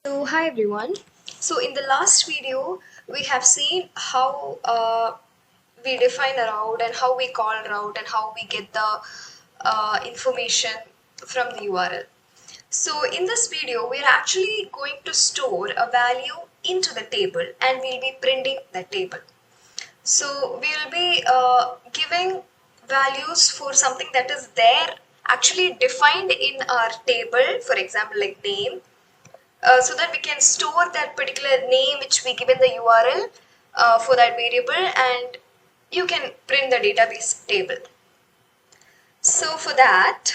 So hi everyone. So in the last video we have seen how we define a route and how we call a route and how we get the information from the URL. So in this video we are actually going to store a value into the table and we'll be printing the table. So we will be giving values for something that is there actually defined in our table, for example like name, so that we can store that particular name which we give in the URL for that variable, and you can print the database table. So for that,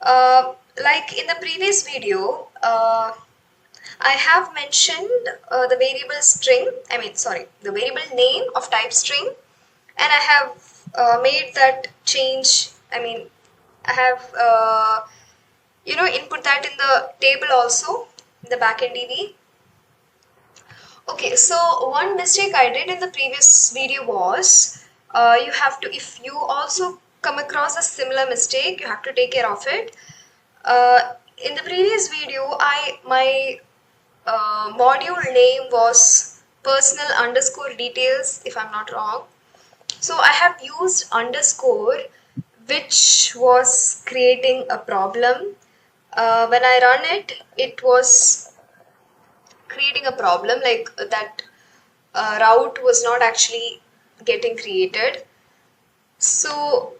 like in the previous video, I have mentioned the variable string, the variable name of type string, and I have made that change. I have input that in the table also in the backend DB. Okay, so one mistake I did in the previous video was you have to, if you also come across a similar mistake, you have to take care of it. In the previous video, my module name was personal underscore details, if I'm not wrong. So I have used underscore, which was creating a problem. When I run it, it was creating a problem like that route was not actually getting created. So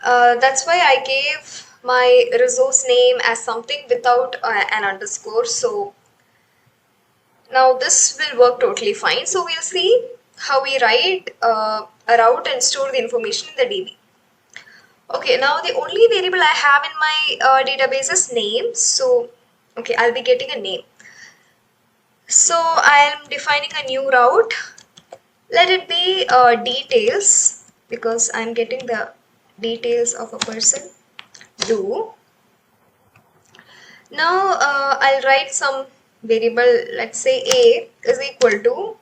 that's why I gave my resource name as something without an underscore. So now this will work totally fine. So we'll see how we write a route and store the information in the DB. Okay, now the only variable I have in my database is name. So okay, I'll be getting a name. So I'm defining a new route. Let it be details, because I'm getting the details of a person. Do. Now I'll write some variable. Let's say A is equal to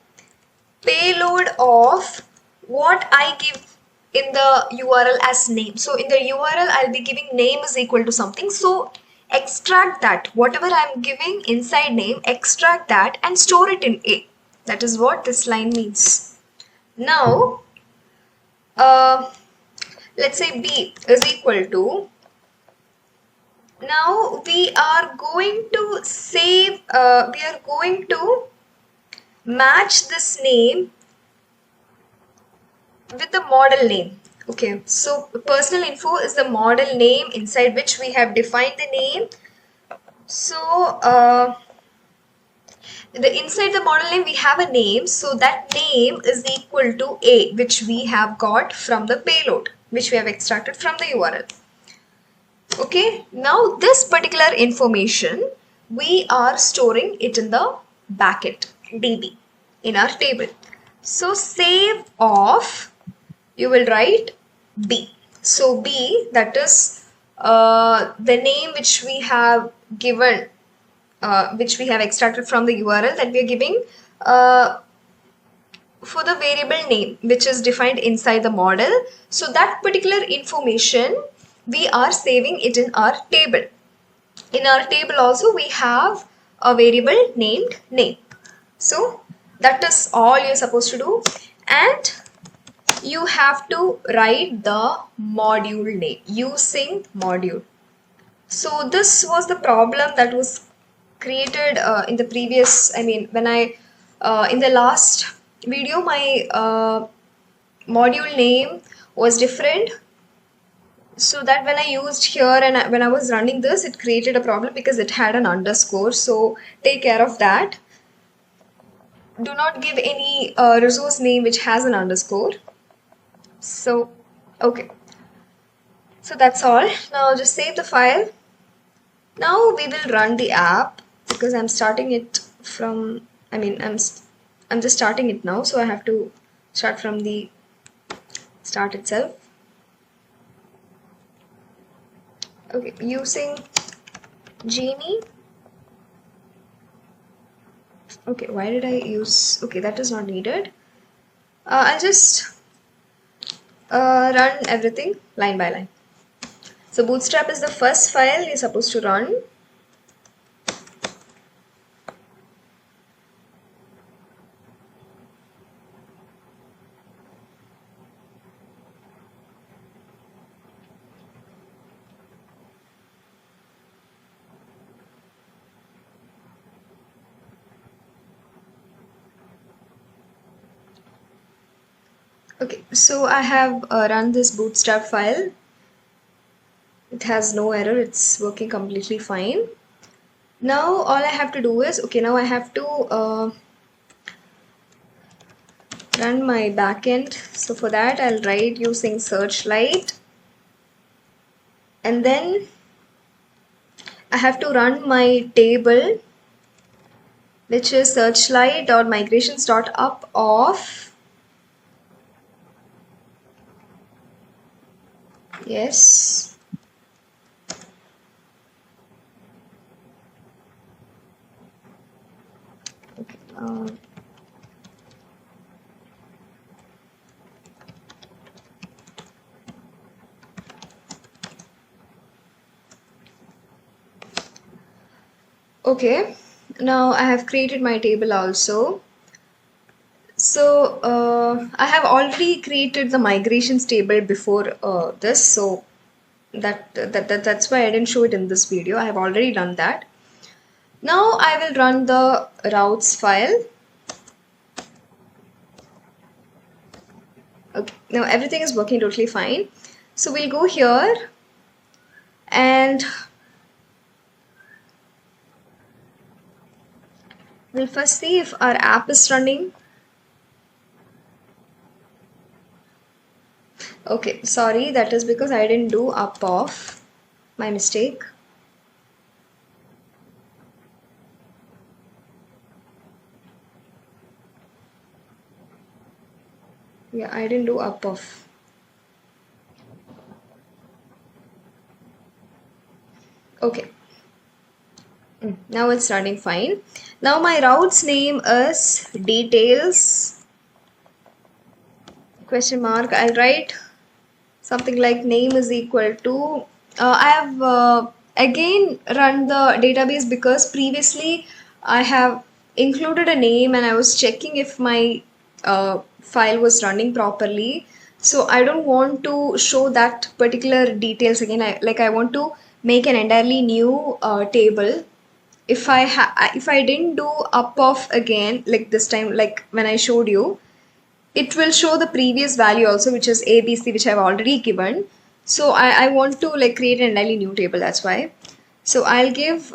payload of what I give in the URL as name. So in the URL I'll be giving name is equal to something. So extract that, whatever I'm giving inside name, extract that and store it in A. That is what this line means. Now let's say B is equal to, now we are going to save, we are going to match this name with the model name. Okay, so personal info is the model name inside which we have defined the name. So the inside the model name we have a name, so that name is equal to A, which we have got from the payload, which we have extracted from the URL. Okay, now this particular information we are storing it in the backend DB in our table. So save off, you will write B. So B, that is the name which we have given, which we have extracted from the URL, that we are giving for the variable name which is defined inside the model. So that particular information we are saving it in our table. In our table also we have a variable named name. So that is all you're supposed to do, and you have to write the module name using module. So this was the problem that was created in the previous, when I in the last video my module name was different, so that when I used here and when I was running this, it created a problem because it had an underscore. So take care of that. Do not give any resource name which has an underscore. So okay, so that's all. Now just save the file. Now we will run the app, because I'm starting it from, I'm just starting it now, so I have to start from the start itself. Okay, using genie. Okay, why did I use, okay, that is not needed. I'll just run everything line by line. So bootstrap is the first file you're supposed to run. Okay, so I have run this bootstrap file. It has no error, it's working completely fine. Now all I have to do is, okay, now I have to run my backend. So for that I'll write using searchlight, and then I have to run my table, which is searchlight.migrations.up of, yes, okay, okay, now I have created my table also. So I have already created the migrations table before this, so that's why I didn't show it in this video. I have already done that. Now I will run the routes file. Okay, now everything is working totally fine. So we'll go here and we'll first see if our app is running. Okay, sorry, that is because I didn't do up off. My mistake. Yeah, I didn't do up off. Okay. Now it's running fine. Now my route's name is details question mark. I'll write something like name is equal to, I have again run the database because previously I have included a name and I was checking if my file was running properly. So I don't want to show that particular details again. I want to make an entirely new table. If I didn't do up off again, like this time, like when I showed you, it will show the previous value also, which is ABC, which I've already given. So I want to like create an entirely new table, that's why. So I'll give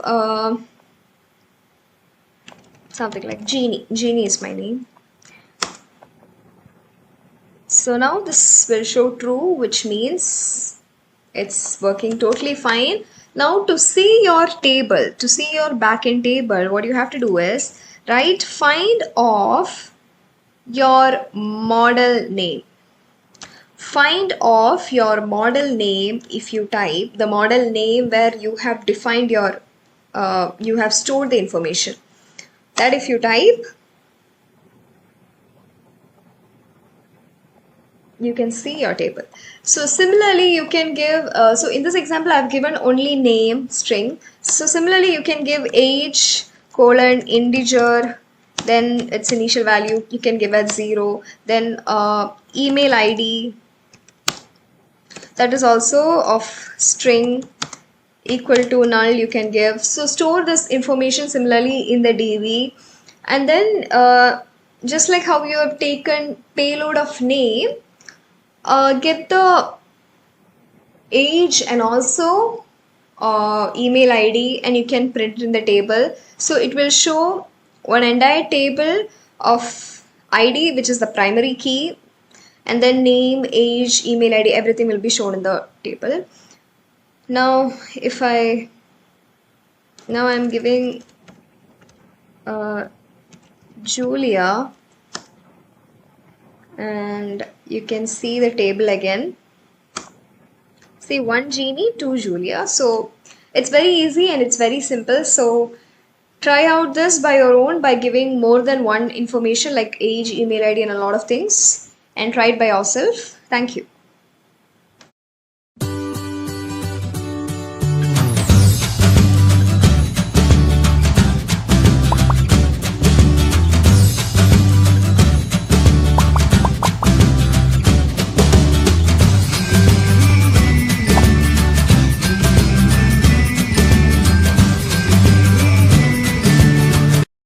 something like genie. Genie is my name. So now this will show true, which means it's working totally fine. Now to see your table, to see your backend table, what you have to do is write find of your model name. Find of your model name. If you type the model name where you have defined your you have stored the information, that if you type, you can see your table. So similarly you can give so in this example I've given only name string. So similarly you can give age colon integer, then its initial value you can give as 0, then email id, that is also of string, equal to null you can give. So store this information similarly in the DB, and then just like how you have taken payload of name, get the age and also email ID, and you can print it in the table. So it will show one entire table of ID, which is the primary key, and then name, age, email ID, everything will be shown in the table. Now if I'm giving Julia, and you can see the table again. See, 1 Genie, 2 Julia. So it's very easy and it's very simple. So try out this by your own by giving more than one information like age, email ID, and a lot of things, and try it by yourself. Thank you.